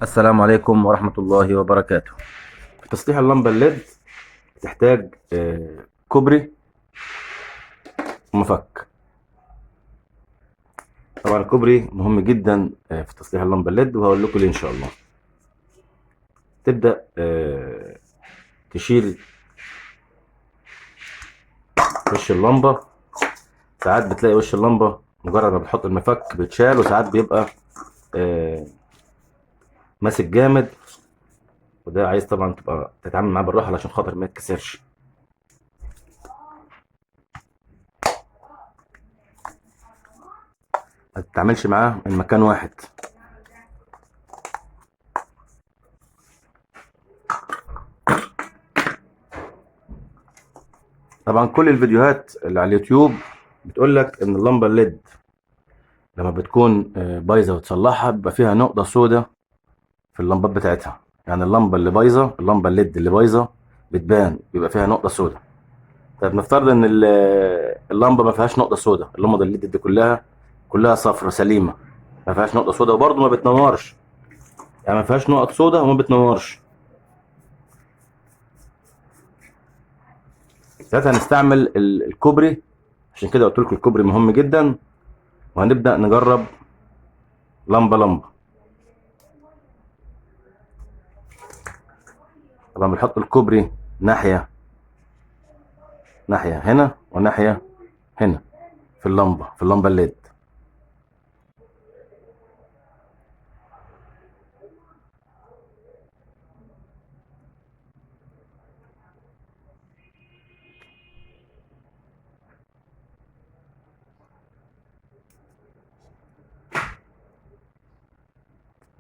السلام عليكم ورحمة الله وبركاته. في تصليح اللمبة الليد بتحتاج كوبري ومفك. طبعا الكوبري مهم جدا في تصليح اللمبة الليد، وهقول لكم ليه إن شاء الله. تبدأ تشيل وش اللمبة. ساعات بتلاقي وش اللمبة مجرد ما بتحط المفك بيتشال، وساعات بيبقى آه، ماسك جامد، وده عايز طبعا تبقى تتعامل معاه بالراحة علشان خاطر ما يتكسرش. ما تتعاملش معاه من مكان واحد. طبعا كل الفيديوهات اللي على اليوتيوب بتقول لك ان اللمبه الليد لما بتكون بايظه وتصلحها بيبقى فيها نقطه سوداء في اللمبات بتاعتها. يعني اللمبه اللي بايظه، اللمبه الليد اللي بايظه بتبان، بيبقى فيها نقطه سوداء. طيب نفترض ان اللمبه ما فيهاش نقطه سوداء، اللمبه الليد دي كلها صفرة سليمه، ما فيهاش نقطه سوداء وبرضه ما بتنورش. يعني ما فيهاش نقط سوداء وما بتنورش. ساعتها هنستعمل الكوبري. عشان كده قلت لكم الكوبري مهم جدا. وهنبدا نجرب لمبه لمبه. طبعا بنحط الكوبري ناحية هنا وناحية هنا في اللمبة الليد.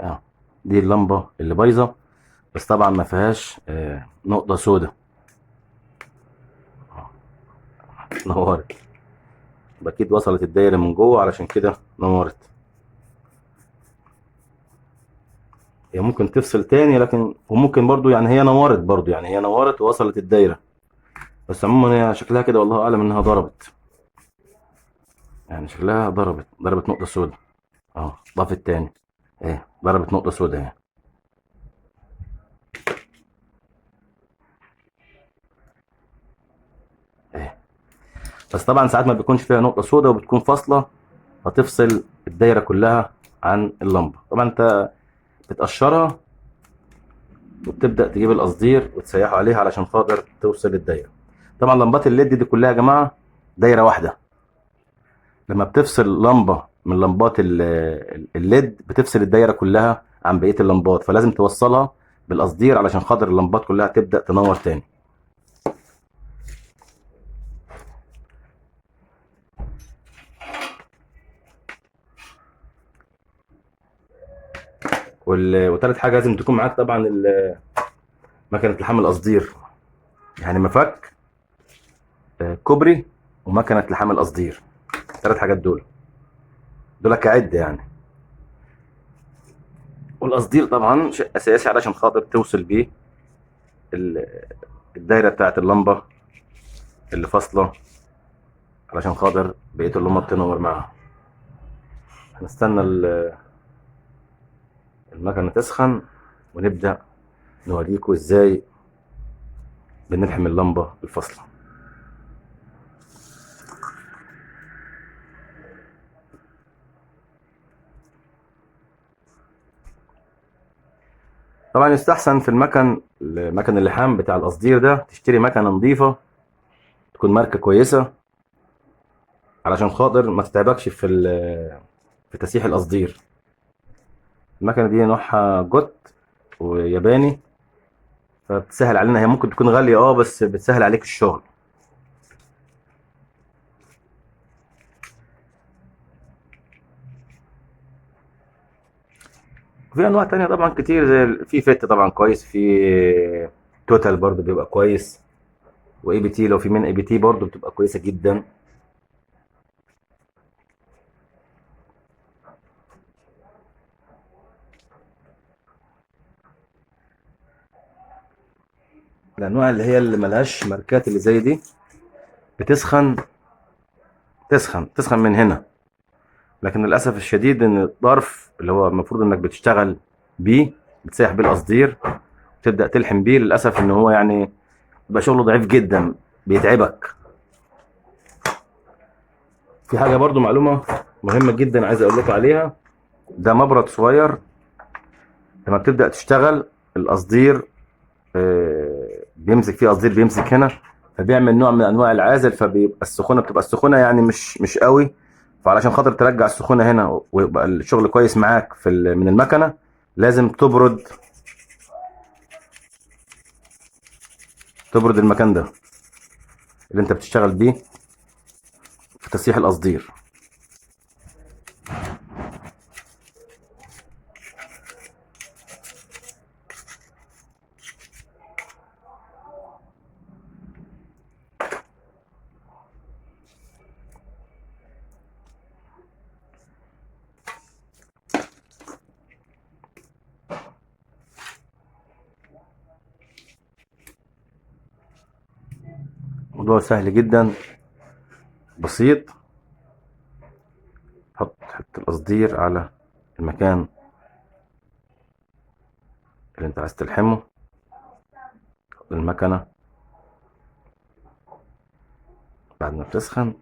اه، دي اللمبة اللي بايظة، بس طبعا ما فيهاش نقطة سوداء. نورت. يبقى اكيد وصلت الدايرة من جوه، علشان كده نورت. هي ممكن تفصل تاني، لكن وممكن برضو يعني هي نورت برضو، يعني هي نورت ووصلت الدايرة. بس عموما هي شكلها كده والله اعلم انها ضربت. يعني شكلها ضربت نقطة سوداء. اه، ضافت تاني. ايه، ضربت نقطة سوداء اهي. اهي. بس طبعا ساعات ما بيكونش فيها نقطة سوداء وبتكون فاصلة، هتفصل الدايرة كلها عن اللمبة. طبعا انت بتقشرها وبتبدأ تجيب القصدير وتسيحه عليها علشان خاطر توصل الدايرة. طبعا لمبات الليد دي كلها يا جماعة دايرة واحدة. لما بتفصل لمبة من لمبات الليد بتفصل الدايرة كلها عن بقية اللمبات، فلازم توصلها بالقصدير علشان خاطر اللمبات كلها تبدأ تنور تاني. وتالت حاجة لازم تكون معاك طبعا مكنة لحام القصدير. يعني مفك، كوبري، ومكنة لحام القصدير. الثلاث حاجات دول كعد يعني. والقصدير طبعا شيء اساسي علشان خاطر توصل بيه ال- الدايره بتاعت اللمبه اللي فاصله، علشان خاطر بقيه اللمبه تنور معاها. هنستنى المكنه تسخن، ونبدا نوريكم ازاي بنلحم اللمبه الفاصله. طبعا يستحسن في مكن اللحام بتاع القصدير ده تشتري مكنه نظيفه، تكون ماركه كويسه، علشان خاطر ما تتعبكش في تسييح القصدير. المكنه دي نوعها جوت وياباني، فبتسهل علينا. هي ممكن تكون غالية بس بتسهل عليك الشغل. وفي انواع تانية طبعا كتير، زي في فيت طبعا كويس، في توتال برضو بيبقى كويس، واي بي تي لو في من اي بي تي برضو بتبقى كويسة جدا. الانواع اللي هي اللي ملهاش ماركات اللي زي دي بتسخن، تسخن من هنا. لكن للاسف الشديد ان الظرف اللي هو المفروض انك بتشتغل بيه بتسيح بيه القصدير، تبدا تلحم بيه. للاسف ان هو يعني بيبقى شغله ضعيف جدا، بيتعبك. في حاجه برضو معلومه مهمه جدا عايز اقول لكم عليها. ده مبرد صغير، لما بتبدا تشتغل القصدير بيمسك فيه قصدير، بيمسك هنا، فبيعمل نوع من انواع العازل، فبيبقى السخونه، بتبقى السخونه يعني مش قوي. فعلشان خاطر ترجع السخونه هنا ويبقى الشغل كويس معاك من المكنه، لازم تبرد المكان ده اللي انت بتشتغل بيه في تسييح القصدير. موضوع سهل جدا، بسيط. حط القصدير على المكان اللي انت عايز تلحمه، المكنه بعد ما بتسخن.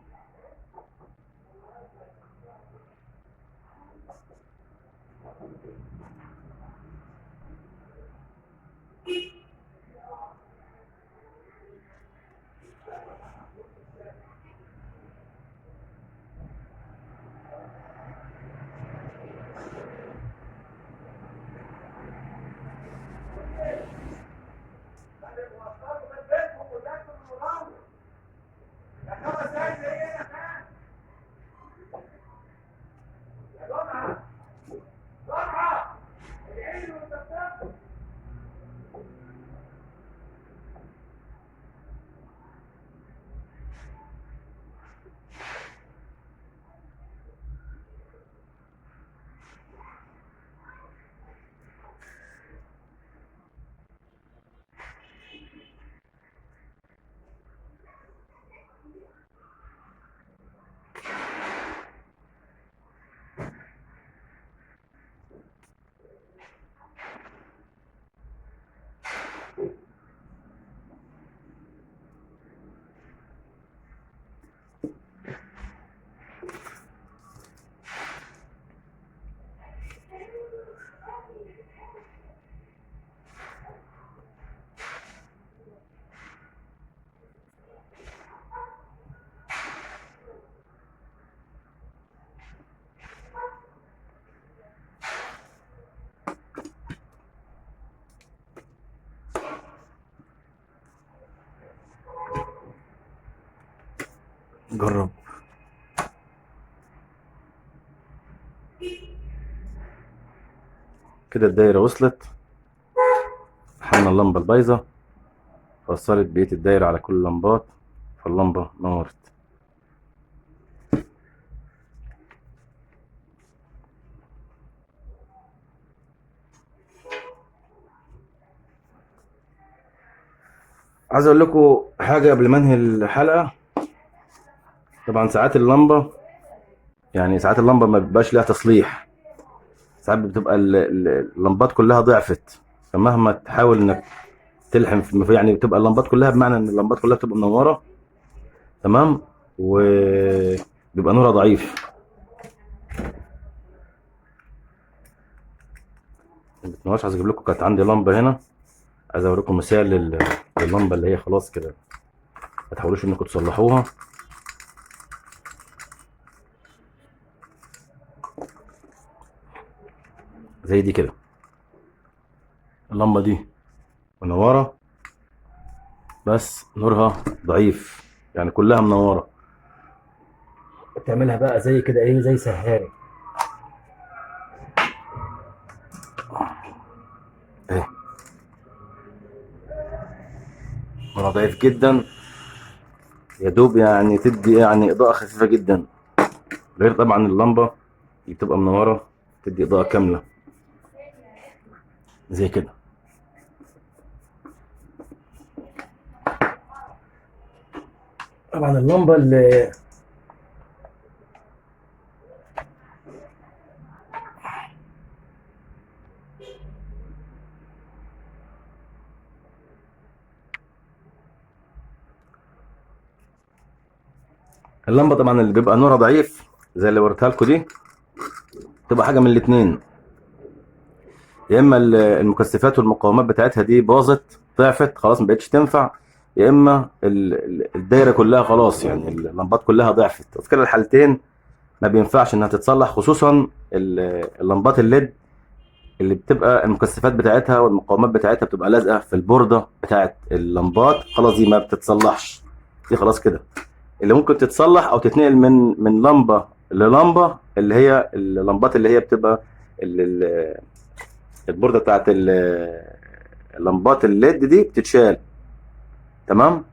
جرب. كده الدايره وصلت، حملنا اللمبه البايظه، وصلت بقيه الدايره على كل اللمبات، فاللمبه نورت. عايز اقول لكم حاجه قبل ما انهي الحلقه. طبعا ساعات اللمبه، يعني ساعات اللمبه ما بيبقاش لها تصليح، ساعات بتبقى اللمبات كلها ضعفت. فمهما تحاول انك تلحم يعني بتبقى اللمبات كلها، بمعنى ان اللمبات كلها بتبقى منوره تمام، وبيبقى نورها ضعيف. ما بتنورش. عايز اجيب لكم، كانت عندي لمبه هنا، عايز اوريكم مثال لللمبه اللي هي خلاص كده ما تحاولوش انكم تصلحوها. زي دي كده، اللمبه دي منوره بس نورها ضعيف، يعني كلها منوره. تعملها بقى زي كده ايه، زي سهاري اهي، نورها ضعيف جدا، يا دوب يعني تدي يعني اضاءه خفيفه جدا، غير طبعا اللمبه اللي بتبقى منوره تدي اضاءه كامله زي كده. طبعا اللمبه اللي اللمبه طبعا اللي بيبقى نورها ضعيف زي اللي وريتها لكم دي، تبقى حاجه من الاتنين: يا اما المكثفات والمقاومات بتاعتها دي باظت ضعفت خلاص ما بقتش تنفع، يا اما الدايره كلها خلاص يعني اللمبات كلها ضعفت. وفي كلا الحالتين ما بينفعش انها تتصلح، خصوصا اللمبات الليد اللي بتبقى المكثفات بتاعتها والمقاومات بتاعتها بتبقى لازقه في البورده بتاعت اللمبات، خلاص دي ما بتتصلحش، دي خلاص كده. اللي ممكن تتصلح او تتنقل من لمبه للمبه اللي هي اللمبات اللي هي بتبقى البورده بتاعت اللمبات الليد دي بتتشال، تمام.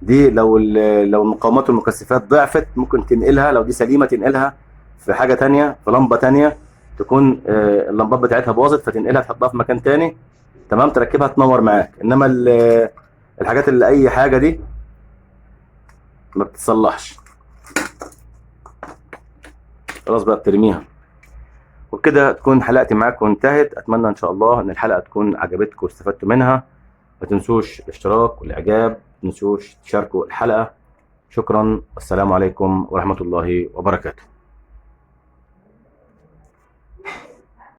دي لو المقاومات والمكثفات ضعفت ممكن تنقلها، لو دي سليمه تنقلها في حاجه تانية، في لمبه تانية تكون اللمبات بتاعتها باظت، فتنقلها تحطها في مكان تاني، تمام، تركبها تنور معاك. انما الحاجات اللي اي حاجه دي ما بتتصلحش، خلاص بقى بترميها. وبكده تكون حلقتي معاكم انتهت. اتمنى ان شاء الله ان الحلقه تكون عجبتكم واستفدتوا منها. ما تنسوش الاشتراك والاعجاب، ما تنسوش تشاركوا الحلقه. شكرا، والسلام عليكم ورحمه الله وبركاته.